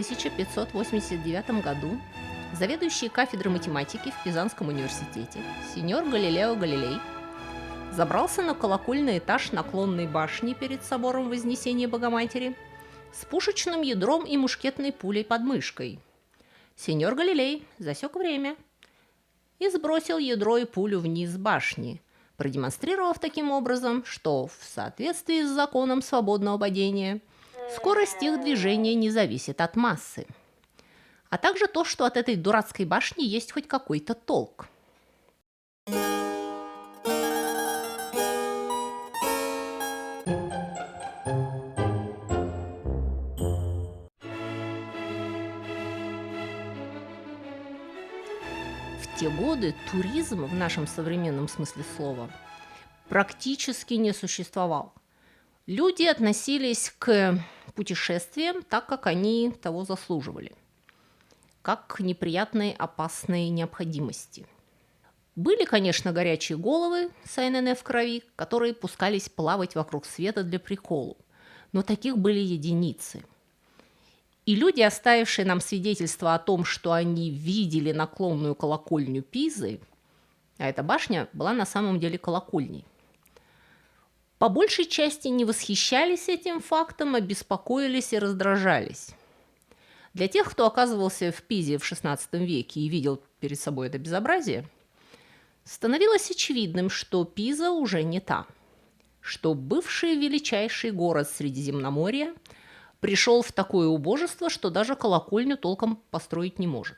1589 году заведующий кафедрой математики в Пизанском университете сеньор Галилео Галилей забрался на колокольный этаж наклонной башни перед собором Вознесения Богоматери с пушечным ядром и мушкетной пулей под мышкой. Сеньор Галилей засек время и сбросил ядро и пулю вниз с башни, продемонстрировав таким образом, что в соответствии с законом свободного падения скорость их движения не зависит от массы, а также то, что от этой дурацкой башни есть хоть какой-то толк. В те годы туризм в нашем современном смысле слова практически не существовал. Люди относились к путешествиям так, как они того заслуживали, как к неприятной, опасной необходимости. Были, конечно, горячие головы с АНН в крови, которые пускались плавать вокруг света для приколу, но таких были единицы. И люди, оставившие нам свидетельство о том, что они видели наклонную колокольню Пизы, а эта башня была на самом деле колокольней, по большей части не восхищались этим фактом, а беспокоились и раздражались. Для тех, кто оказывался в Пизе в XVI веке и видел перед собой это безобразие, становилось очевидным, что Пиза уже не та, что бывший величайший город Средиземноморья пришел в такое убожество, что даже колокольню толком построить не может.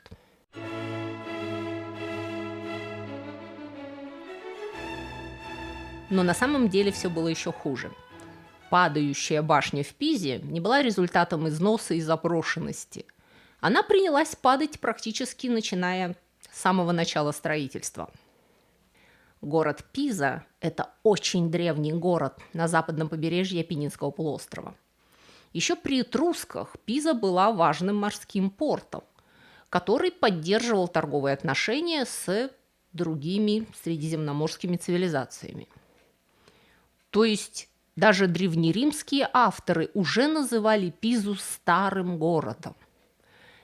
Но на самом деле все было еще хуже. Падающая башня в Пизе не была результатом износа и заброшенности. Она принялась падать практически начиная с самого начала строительства. Город Пиза – это очень древний город на западном побережье Апеннинского полуострова. Еще при этрусках Пиза была важным морским портом, который поддерживал торговые отношения с другими средиземноморскими цивилизациями. То есть даже древнеримские авторы уже называли Пизу старым городом.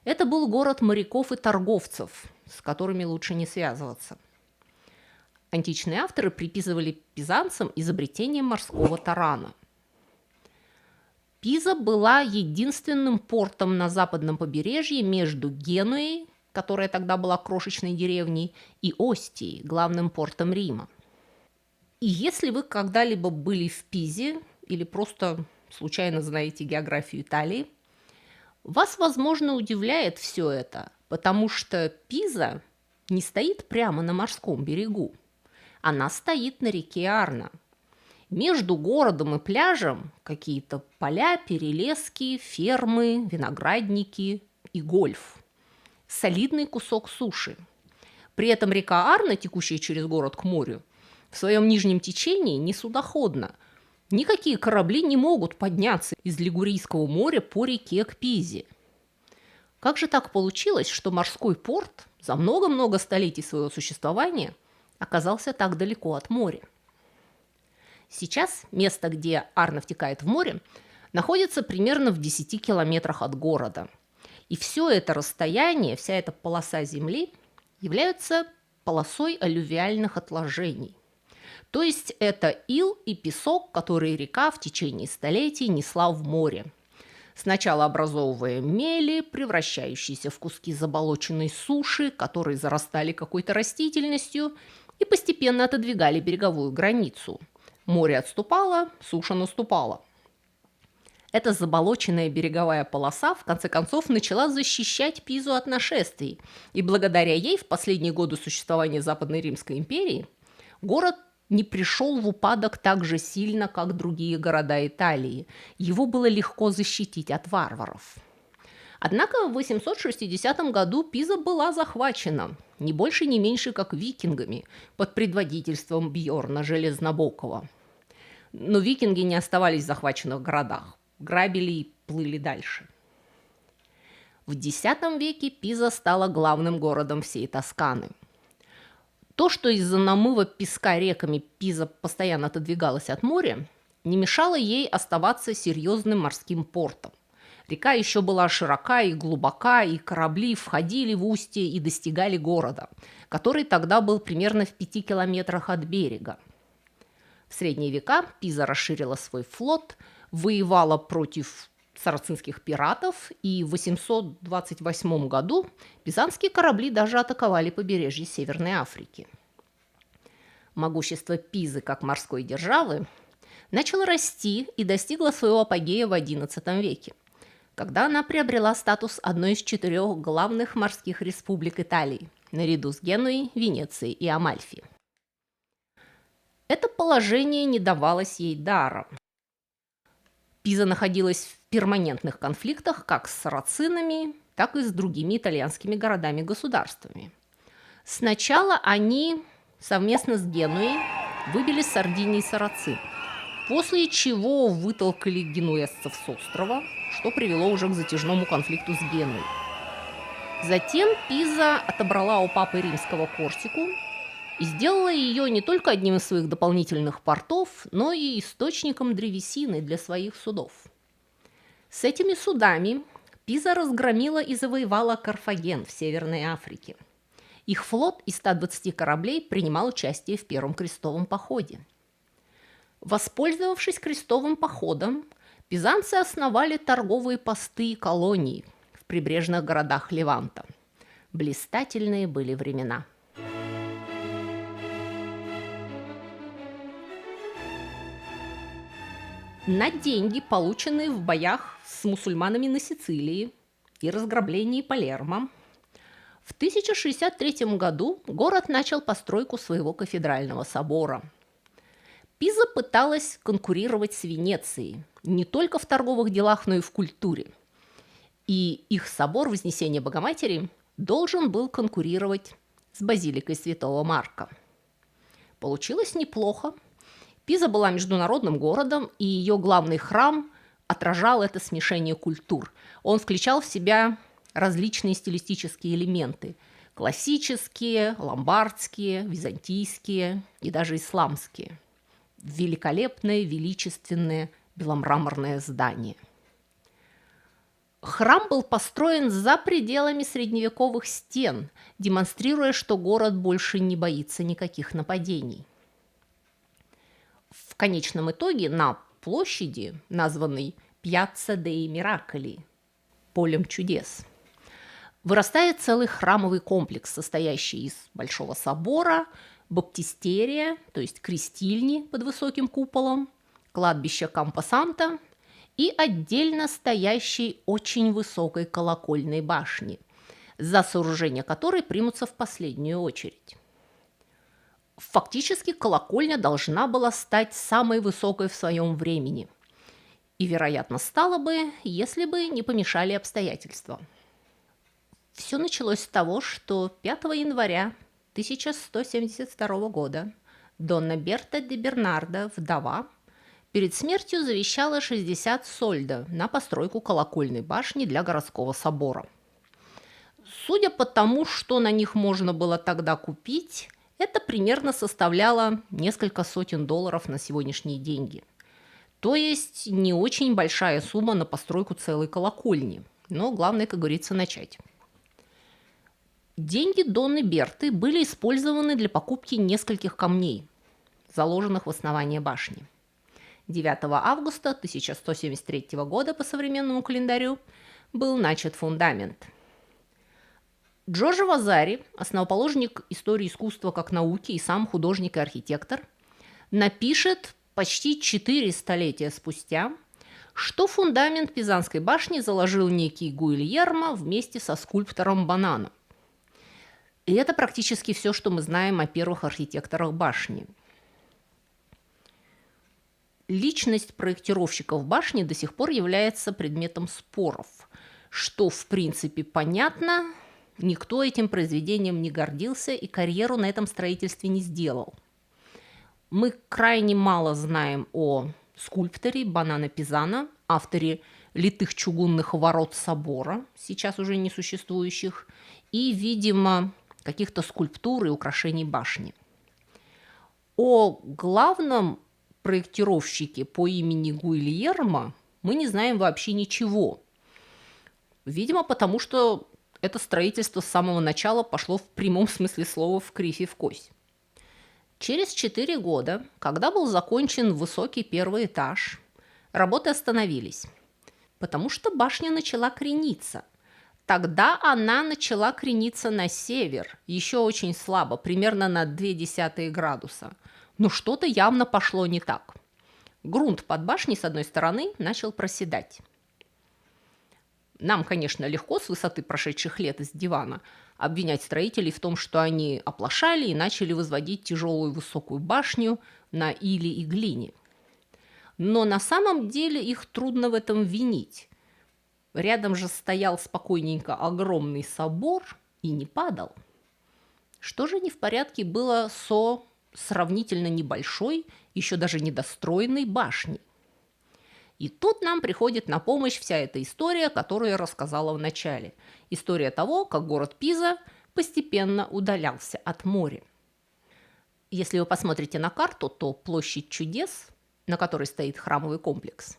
Это был город моряков и торговцев, с которыми лучше не связываться. Античные авторы приписывали пизанцам изобретение морского тарана. Пиза была единственным портом на западном побережье между Генуей, которая тогда была крошечной деревней, и Остией, главным портом Рима. И если вы когда-либо были в Пизе или просто случайно знаете географию Италии, вас, возможно, удивляет все это, потому что Пиза не стоит прямо на морском берегу. Она стоит на реке Арно. Между городом и пляжем какие-то поля, перелески, фермы, виноградники и гольф. Солидный кусок суши. При этом река Арно, текущая через город к морю, в своем нижнем течении не судоходна. Никакие корабли не могут подняться из Лигурийского моря по реке к Пизе. Как же так получилось, что морской порт за много-много столетий своего существования оказался так далеко от моря? Сейчас место, где Арно втекает в море, находится примерно в 10 километрах от города. И все это расстояние, вся эта полоса земли являются полосой аллювиальных отложений. То есть это ил и песок, которые река в течение столетий несла в море, сначала образовывая мели, превращающиеся в куски заболоченной суши, которые зарастали какой-то растительностью и постепенно отодвигали береговую границу. Море отступало, суша наступала. Эта заболоченная береговая полоса в конце концов начала защищать Пизу от нашествий, и благодаря ей в последние годы существования Западной Римской империи город не пришел в упадок так же сильно, как другие города Италии. Его было легко защитить от варваров. Однако в 860 году Пиза была захвачена, не больше, не меньше, как викингами, под предводительством Бьорна Железнобокого. Но викинги не оставались в захваченных городах, грабили и плыли дальше. В X веке Пиза стала главным городом всей Тосканы. То, что из-за намыва песка реками Пиза постоянно отодвигалась от моря, не мешало ей оставаться серьезным морским портом. Река еще была широка и глубока, и корабли входили в устье и достигали города, который тогда был примерно в 5 километрах от берега. В средние века Пиза расширила свой флот, воевала против сарацинских пиратов, и в 828 году пизанские корабли даже атаковали побережье Северной Африки. Могущество Пизы как морской державы начало расти и достигло своего апогея в XI веке, когда она приобрела статус одной из 4 главных морских республик Италии, наряду с Генуей, Венецией и Амальфи. Это положение не давалось ей даром. Пиза находилась в перманентных конфликтах как с сарацинами, так и с другими итальянскими городами-государствами. Сначала они совместно с Генуей выбили с Сардинии сарацин, после чего вытолкали генуэзцев с острова, что привело уже к затяжному конфликту с Генуей. Затем Пиза отобрала у папы римского Корсику и сделала ее не только одним из своих дополнительных портов, но и источником древесины для своих судов. С этими судами Пиза разгромила и завоевала Карфаген в Северной Африке. Их флот из 120 кораблей принимал участие в Первом крестовом походе. Воспользовавшись крестовым походом, пизанцы основали торговые посты и колонии в прибрежных городах Леванта. Блистательные были времена. На деньги, полученные в боях с мусульманами на Сицилии и разграблении Палермо, в 1063 году город начал постройку своего кафедрального собора. Пиза пыталась конкурировать с Венецией не только в торговых делах, но и в культуре. И их собор Вознесения Богоматери должен был конкурировать с базиликой Святого Марка. Получилось неплохо. Пиза была международным городом, и ее главный храм отражал это смешение культур. Он включал в себя различные стилистические элементы – классические, ломбардские, византийские и даже исламские. Великолепное, величественное беломраморное здание. Храм был построен за пределами средневековых стен, демонстрируя, что город больше не боится никаких нападений. В конечном итоге на площади, названной Пьяцца деи Мираколи, полем чудес, вырастает целый храмовый комплекс, состоящий из большого собора, баптистерия, то есть крестильни под высоким куполом, кладбища Кампо-Санто и отдельно стоящей очень высокой колокольной башни, за сооружение которой примутся в последнюю очередь. Фактически колокольня должна была стать самой высокой в своем времени. И, вероятно, стала бы, если бы не помешали обстоятельства. Все началось с того, что 5 января 1172 года Донна Берта де Бернардо, вдова, перед смертью завещала 60 сольдо на постройку колокольной башни для городского собора. Судя по тому, что на них можно было тогда купить, это примерно составляло несколько сотен долларов на сегодняшние деньги. То есть не очень большая сумма на постройку целой колокольни. Но главное, как говорится, начать. Деньги Донны Берты были использованы для покупки нескольких камней, заложенных в основание башни. 9 августа 1173 года по современному календарю был начат фундамент. Джорджо Вазари, основоположник истории искусства как науки и сам художник и архитектор, напишет почти 4 столетия спустя, что фундамент Пизанской башни заложил некий Гуильермо вместе со скульптором Бонано. И это практически все, что мы знаем о первых архитекторах башни. Личность проектировщиков башни до сих пор является предметом споров, что в принципе понятно. Никто этим произведением не гордился и карьеру на этом строительстве не сделал. Мы крайне мало знаем о скульпторе Бонано Пизано, авторе литых чугунных ворот собора, сейчас уже не существующих, и, видимо, каких-то скульптур и украшений башни. О главном проектировщике по имени Гуильермо мы не знаем вообще ничего. Видимо, потому что это строительство с самого начала пошло в прямом смысле слова в кривь и в кость. Через 4 года, когда был закончен высокий первый этаж, работы остановились, потому что башня начала крениться. Тогда она начала крениться на север, еще очень слабо, примерно на 0,2 градуса. Но что-то явно пошло не так. Грунт под башней с одной стороны начал проседать. Нам, конечно, легко с высоты прошедших лет из дивана обвинять строителей в том, что они оплошали и начали возводить тяжелую высокую башню на иле и глине. Но на самом деле их трудно в этом винить. Рядом же стоял спокойненько огромный собор и не падал. Что же не в порядке было со сравнительно небольшой, еще даже недостроенной башней? И тут нам приходит на помощь вся эта история, которую я рассказала в начале. История того, как город Пиза постепенно удалялся от моря. Если вы посмотрите на карту, то площадь чудес, на которой стоит храмовый комплекс,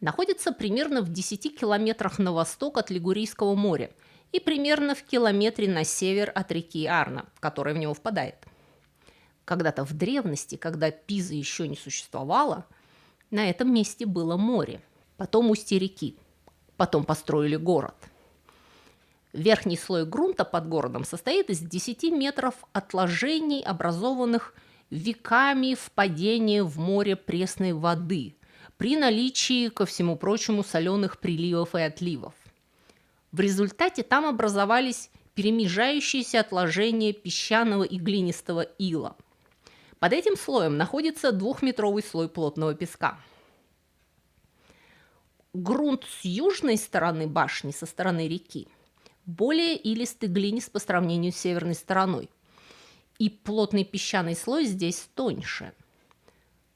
находится примерно в 10 километрах на восток от Лигурийского моря и примерно в километре на север от реки Арно, которая в него впадает. Когда-то в древности, когда Пиза еще не существовало, на этом месте было море, потом устье реки, потом построили город. Верхний слой грунта под городом состоит из 10 метров отложений, образованных веками впадения в море пресной воды при наличии, ко всему прочему, соленых приливов и отливов. В результате там образовались перемежающиеся отложения песчаного и глинистого ила. Под этим слоем находится 2-метровый слой плотного песка. Грунт с южной стороны башни, со стороны реки, более илистый глинист по сравнению с северной стороной. И плотный песчаный слой здесь тоньше.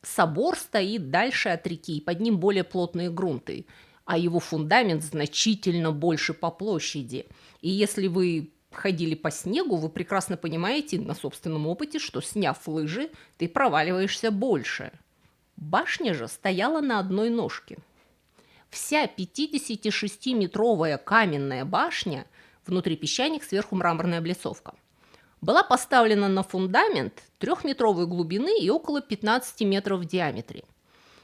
Собор стоит дальше от реки, и под ним более плотные грунты, а его фундамент значительно больше по площади. И если вы ходили по снегу, вы прекрасно понимаете на собственном опыте, что, сняв лыжи, ты проваливаешься больше. Башня же стояла на одной ножке. Вся 56-метровая каменная башня, внутри песчаник, сверху мраморная облицовка, была поставлена на фундамент 3-метровой глубины и около 15 метров в диаметре.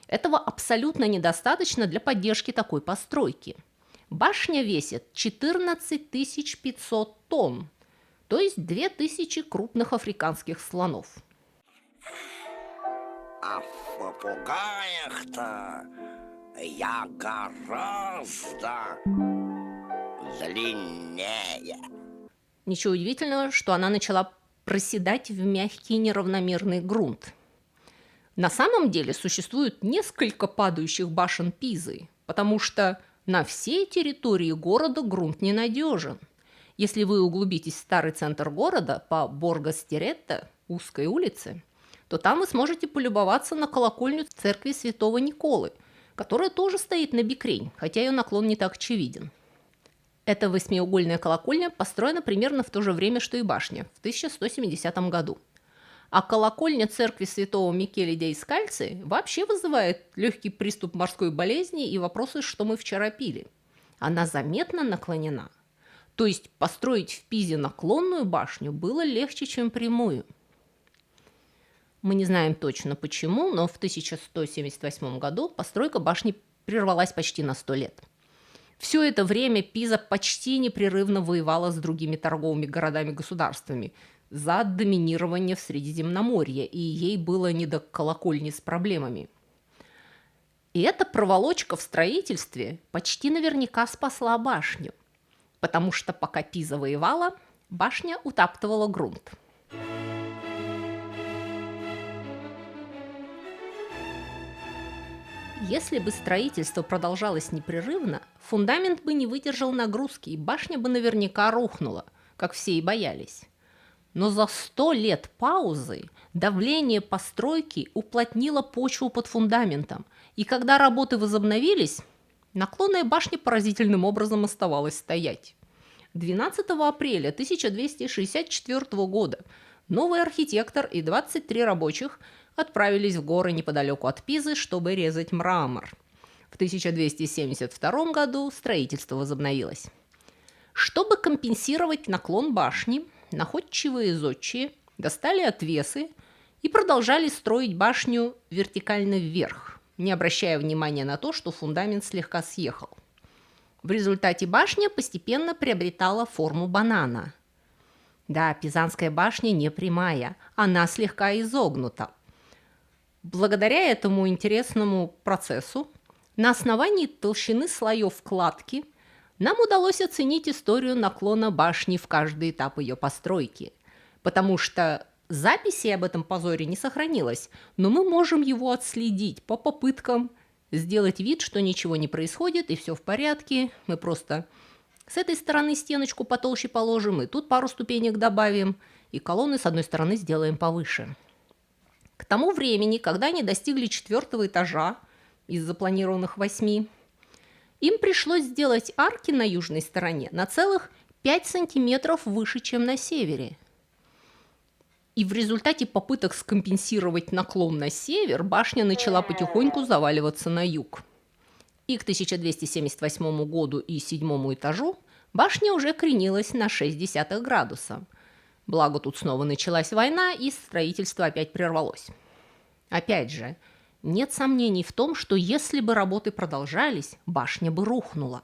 Этого абсолютно недостаточно для поддержки такой постройки. Башня весит 14 500 тонн, то есть 2000 крупных африканских слонов. А в попугаях-то я гораздо длиннее. Ничего удивительного, что она начала проседать в мягкий неравномерный грунт. На самом деле существует несколько падающих башен Пизы, потому что на всей территории города грунт ненадежен. Если вы углубитесь в старый центр города по Борго-Стеретто, узкой улице, то там вы сможете полюбоваться на колокольню церкви Святого Николы, которая тоже стоит на бикрень, хотя ее наклон не так очевиден. Эта 8-угольная колокольня построена примерно в то же время, что и башня, в 1170 году. А колокольня церкви святого Микеле дей Скальци вообще вызывает легкий приступ морской болезни и вопросы, что мы вчера пили. Она заметно наклонена. То есть построить в Пизе наклонную башню было легче, чем прямую. Мы не знаем точно почему, но в 1178 году постройка башни прервалась почти на 100 лет. Все это время Пиза почти непрерывно воевала с другими торговыми городами-государствами за доминирование в Средиземноморье, и ей было не до колокольни с проблемами. И эта проволочка в строительстве почти наверняка спасла башню, потому что пока Пиза воевала, башня утаптывала грунт. Если бы строительство продолжалось непрерывно, фундамент бы не выдержал нагрузки, и башня бы наверняка рухнула, как все и боялись. Но за 100 лет паузы давление постройки уплотнило почву под фундаментом, и когда работы возобновились, наклонная башня поразительным образом оставалась стоять. 12 апреля 1264 года новый архитектор и 23 рабочих отправились в горы неподалеку от Пизы, чтобы резать мрамор. В 1272 году строительство возобновилось. Чтобы компенсировать наклон башни, находчивые зодчие достали отвесы и продолжали строить башню вертикально вверх, не обращая внимания на то, что фундамент слегка съехал. В результате башня постепенно приобретала форму банана. Да, Пизанская башня не прямая, она слегка изогнута. Благодаря этому интересному процессу на основании толщины слоев кладки нам удалось оценить историю наклона башни в каждый этап ее постройки, потому что записей об этом позоре не сохранилось, но мы можем его отследить по попыткам сделать вид, что ничего не происходит и все в порядке. Мы просто с этой стороны стеночку потолще положим, и тут пару ступенек добавим, и колонны с одной стороны сделаем повыше. К тому времени, когда они достигли 4-го этажа из запланированных 8, им пришлось сделать арки на южной стороне на целых 5 сантиметров выше, чем на севере. И в результате попыток скомпенсировать наклон на север башня начала потихоньку заваливаться на юг. И к 1278 году и 7-му этажу башня уже кренилась на 0,6 градуса. Благо тут снова началась война, и строительство опять прервалось. Опять же, нет сомнений в том, что если бы работы продолжались, башня бы рухнула.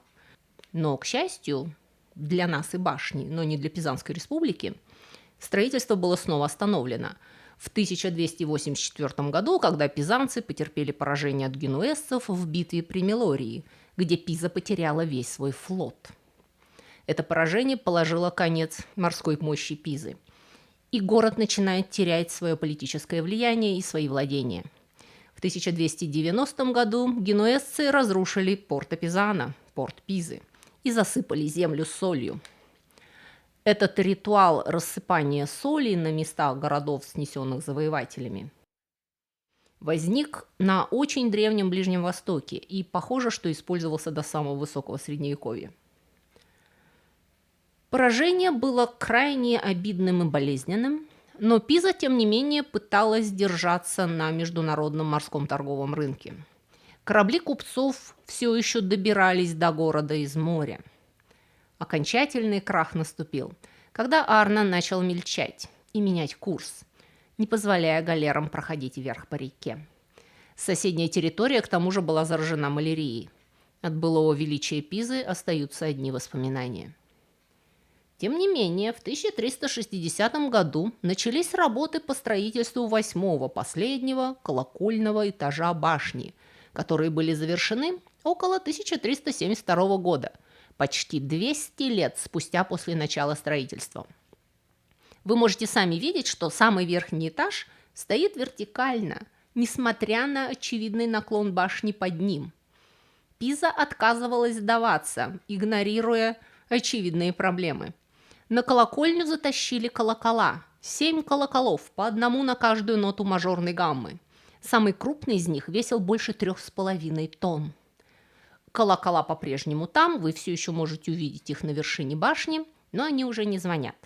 Но, к счастью, для нас и башни, но не для Пизанской республики, строительство было снова остановлено в 1284 году, когда пизанцы потерпели поражение от генуэзцев в битве при Мелории, где Пиза потеряла весь свой флот. Это поражение положило конец морской мощи Пизы, и город начинает терять свое политическое влияние и свои владения. В 1290 году генуэзцы разрушили порто Пизано, порт Пизы, и засыпали землю солью. Этот ритуал рассыпания соли на местах городов, снесенных завоевателями, возник на очень древнем Ближнем Востоке и похоже, что использовался до самого высокого Средневековья. Поражение было крайне обидным и болезненным, но Пиза, тем не менее, пыталась держаться на международном морском торговом рынке. Корабли купцов все еще добирались до города из моря. Окончательный крах наступил, когда Арно начал мельчать и менять курс, не позволяя галерам проходить вверх по реке. Соседняя территория, к тому же, была заражена малярией. От былого величия Пизы остаются одни воспоминания. Тем не менее, в 1360 году начались работы по строительству 8-го, последнего колокольного этажа башни, которые были завершены около 1372 года, почти 200 лет спустя после начала строительства. Вы можете сами видеть, что самый верхний этаж стоит вертикально, несмотря на очевидный наклон башни под ним. Пиза отказывалась сдаваться, игнорируя очевидные проблемы. На колокольню затащили колокола. 7 колоколов, по одному на каждую ноту мажорной гаммы. Самый крупный из них весил больше 3,5 тонн. Колокола по-прежнему там, вы все еще можете увидеть их на вершине башни, но они уже не звонят.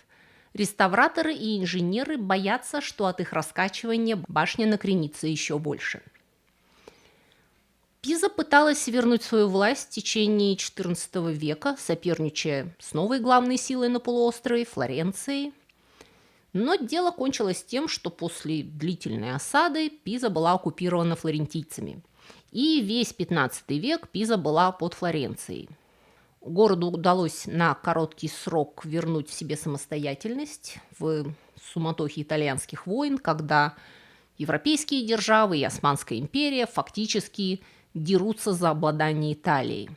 Реставраторы и инженеры боятся, что от их раскачивания башня накренится еще больше. Пиза пыталась вернуть свою власть в течение XIV века, соперничая с новой главной силой на полуострове – Флоренцией. Но дело кончилось тем, что после длительной осады Пиза была оккупирована флорентийцами. И весь XV век Пиза была под Флоренцией. Городу удалось на короткий срок вернуть себе самостоятельность в суматохе итальянских войн, когда европейские державы и Османская империя фактически дерутся за обладание Италией.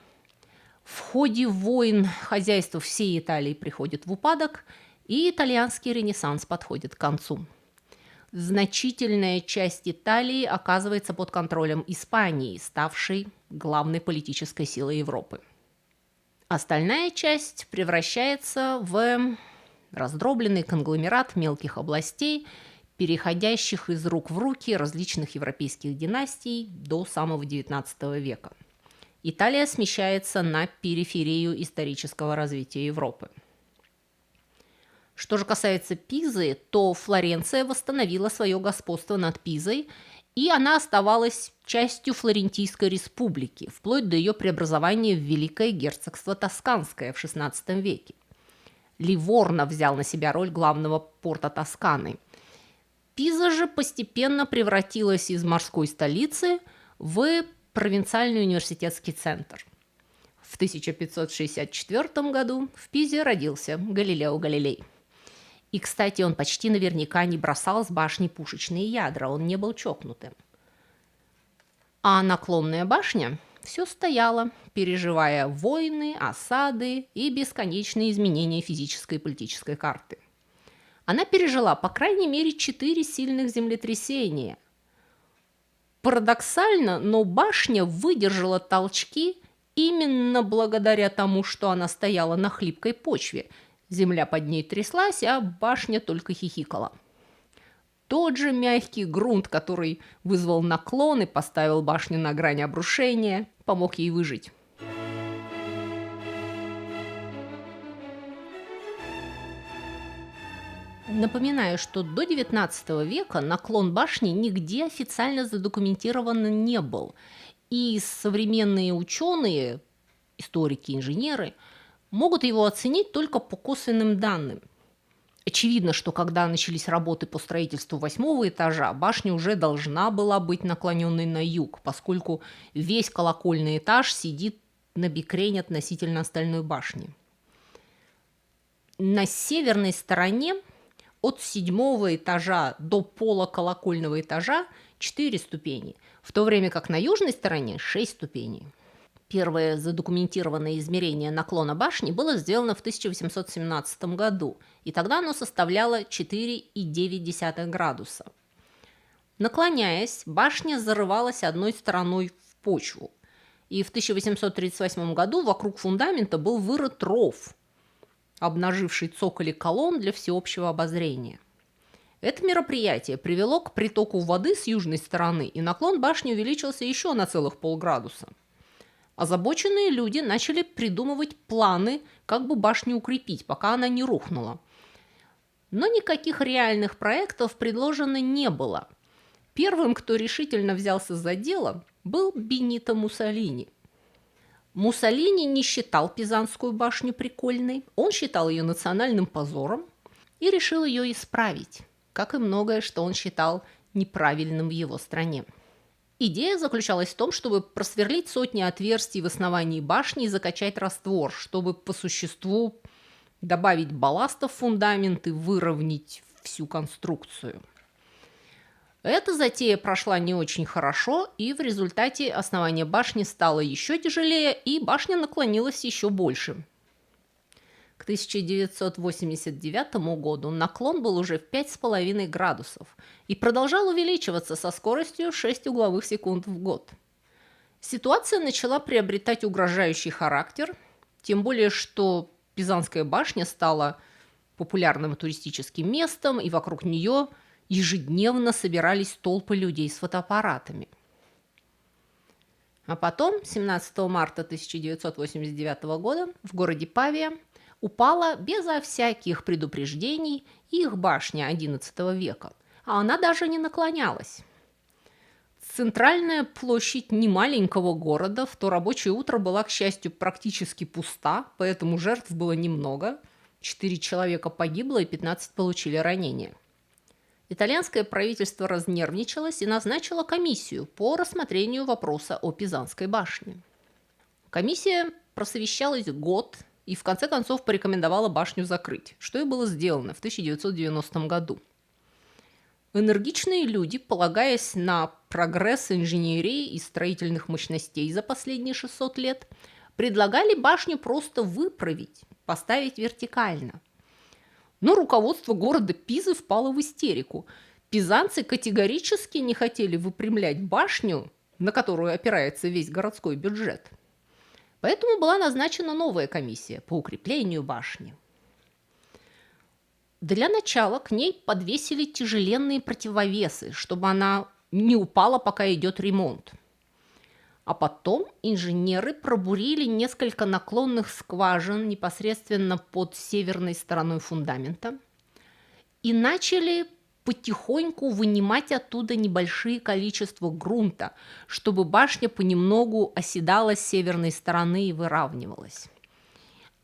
В ходе войн хозяйство всей Италии приходит в упадок, и итальянский ренессанс подходит к концу. Значительная часть Италии оказывается под контролем Испании, ставшей главной политической силой Европы. Остальная часть превращается в раздробленный конгломерат мелких областей, переходящих из рук в руки различных европейских династий до самого XIX века. Италия смещается на периферию исторического развития Европы. Что же касается Пизы, то Флоренция восстановила свое господство над Пизой, и она оставалась частью Флорентийской республики, вплоть до ее преобразования в Великое герцогство Тосканское в XVI веке. Ливорно взял на себя роль главного порта Тосканы. Пиза же постепенно превратилась из морской столицы в провинциальный университетский центр. В 1564 году в Пизе родился Галилео Галилей. И, кстати, он почти наверняка не бросал с башни пушечные ядра, он не был чокнутым. А наклонная башня все стояла, переживая войны, осады и бесконечные изменения физической и политической карты. Она пережила, по крайней мере, 4 сильных землетрясения. Парадоксально, но башня выдержала толчки именно благодаря тому, что она стояла на хлипкой почве. Земля под ней тряслась, а башня только хихикала. Тот же мягкий грунт, который вызвал наклон и поставил башню на грани обрушения, помог ей выжить. Напоминаю, что до XIX века наклон башни нигде официально задокументирован не был. И современные ученые, историки, инженеры, могут его оценить только по косвенным данным. Очевидно, что когда начались работы по строительству 8-го этажа, башня уже должна была быть наклоненной на юг, поскольку весь колокольный этаж сидит на бикрень относительно остальной башни. На северной стороне от 7-го этажа до пола колокольного этажа 4 ступени, в то время как на южной стороне 6 ступеней. Первое задокументированное измерение наклона башни было сделано в 1817 году, и тогда оно составляло 4,9 градуса. Наклоняясь, башня зарывалась одной стороной в почву, и в 1838 году вокруг фундамента был вырыт ров, обнаживший цоколи колонн для всеобщего обозрения. Это мероприятие привело к притоку воды с южной стороны, и наклон башни увеличился еще на целых полградуса. Озабоченные люди начали придумывать планы, как бы башню укрепить, пока она не рухнула. Но никаких реальных проектов предложено не было. Первым, кто решительно взялся за дело, был Бенито Муссолини. Муссолини не считал Пизанскую башню прикольной, он считал ее национальным позором и решил ее исправить, как и многое, что он считал неправильным в его стране. Идея заключалась в том, чтобы просверлить сотни отверстий в основании башни и закачать раствор, чтобы по существу добавить балласта в фундамент и выровнять всю конструкцию. Эта затея прошла не очень хорошо, и в результате основание башни стало еще тяжелее, и башня наклонилась еще больше. К 1989 году наклон был уже в 5,5 градусов и продолжал увеличиваться со скоростью 6 угловых секунд в год. Ситуация начала приобретать угрожающий характер, тем более что Пизанская башня стала популярным туристическим местом, и вокруг нее ежедневно собирались толпы людей с фотоаппаратами. А потом, 17 марта 1989 года, в городе Павия упала безо всяких предупреждений их башня XI века, а она даже не наклонялась. Центральная площадь немаленького города в то рабочее утро была, к счастью, практически пуста, поэтому жертв было немного. 4 человека погибло и 15 получили ранения. Итальянское правительство разнервничалось и назначило комиссию по рассмотрению вопроса о Пизанской башне. Комиссия просовещалась год и в конце концов порекомендовала башню закрыть, что и было сделано в 1990 году. Энергичные люди, полагаясь на прогресс инженерии и строительных мощностей за последние 600 лет, предлагали башню просто выправить, поставить вертикально. Но руководство города Пизы впало в истерику. Пизанцы категорически не хотели выпрямлять башню, на которую опирается весь городской бюджет. Поэтому была назначена новая комиссия по укреплению башни. Для начала к ней подвесили тяжеленные противовесы, чтобы она не упала, пока идет ремонт. А потом инженеры пробурили несколько наклонных скважин непосредственно под северной стороной фундамента и начали потихоньку вынимать оттуда небольшие количества грунта, чтобы башня понемногу оседала с северной стороны и выравнивалась.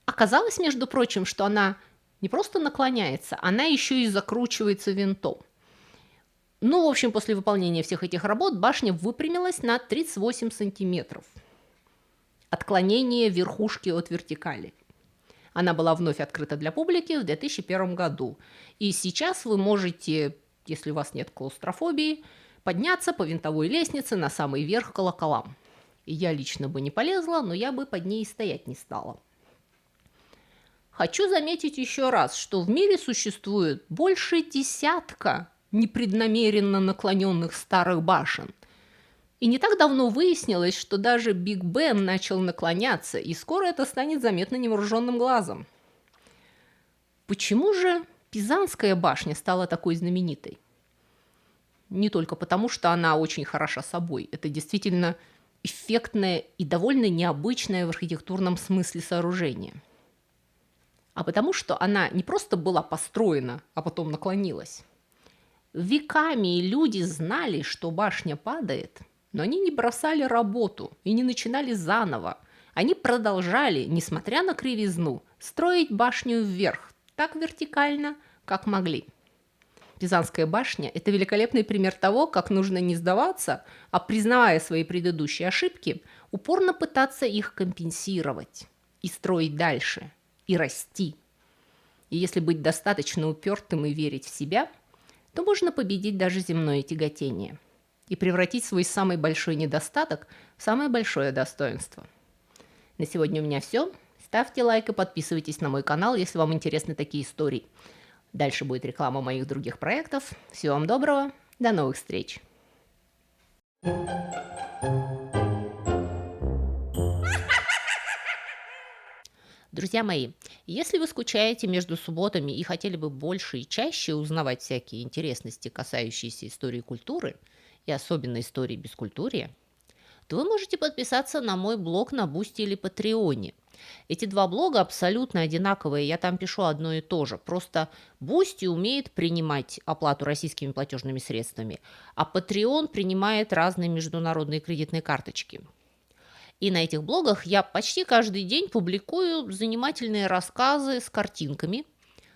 Оказалось, между прочим, что она не просто наклоняется, она еще и закручивается винтом. Ну, в общем, после выполнения всех этих работ башня выпрямилась на 38 сантиметров. Отклонение верхушки от вертикали. Она была вновь открыта для публики в 2001 году. И сейчас вы можете, если у вас нет клаустрофобии, подняться по винтовой лестнице на самый верх колоколам. И я лично бы не полезла, но я бы под ней стоять не стала. Хочу заметить еще раз, что в мире существует больше десятка непреднамеренно наклоненных старых башен. И не так давно выяснилось, что даже Биг Бен начал наклоняться, и скоро это станет заметно невооруженным глазом. Почему же Пизанская башня стала такой знаменитой? Не только потому, что она очень хороша собой. Это действительно эффектное и довольно необычное в архитектурном смысле сооружение. А потому что она не просто была построена, а потом наклонилась. Веками люди знали, что башня падает, но они не бросали работу и не начинали заново. Они продолжали, несмотря на кривизну, строить башню вверх, так вертикально, как могли. Пизанская башня – это великолепный пример того, как нужно не сдаваться, а, признавая свои предыдущие ошибки, упорно пытаться их компенсировать и строить дальше, и расти. И если быть достаточно упертым и верить в себя, то можно победить даже земное тяготение и превратить свой самый большой недостаток в самое большое достоинство. На сегодня у меня все. Ставьте лайк и подписывайтесь на мой канал, если вам интересны такие истории. Дальше будет реклама моих других проектов. Всего вам доброго. До новых встреч. Друзья мои, если вы скучаете между субботами и хотели бы больше и чаще узнавать всякие интересности, касающиеся истории культуры, и особенно истории бескультурья, то вы можете подписаться на мой блог на Бусти или Патреоне. Эти два блога абсолютно одинаковые, я там пишу одно и то же. Просто Бусти умеет принимать оплату российскими платежными средствами, а Patreon принимает разные международные кредитные карточки. И на этих блогах я почти каждый день публикую занимательные рассказы с картинками.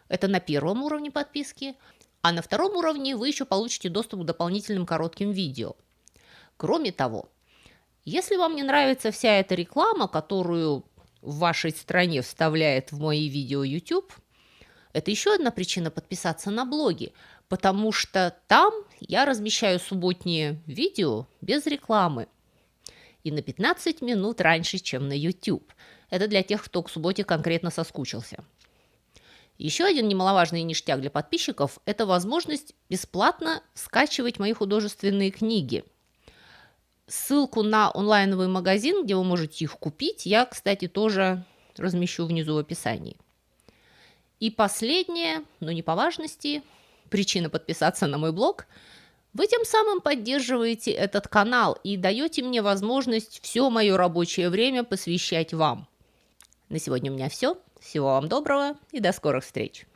Это на первом уровне подписки. А на втором уровне вы еще получите доступ к дополнительным коротким видео. Кроме того, если вам не нравится вся эта реклама, которую в вашей стране вставляет в мои видео YouTube, это еще одна причина подписаться на блоги, потому что там я размещаю субботние видео без рекламы. И на 15 минут раньше, чем на YouTube. Это для тех, кто к субботе конкретно соскучился. Еще один немаловажный ништяк для подписчиков – это возможность бесплатно скачивать мои художественные книги. Ссылку на онлайновый магазин, где вы можете их купить, я, кстати, тоже размещу внизу в описании. И последнее, но не по важности, причина подписаться на мой блог – вы тем самым поддерживаете этот канал и даете мне возможность все мое рабочее время посвящать вам. На сегодня у меня все. Всего вам доброго и до скорых встреч.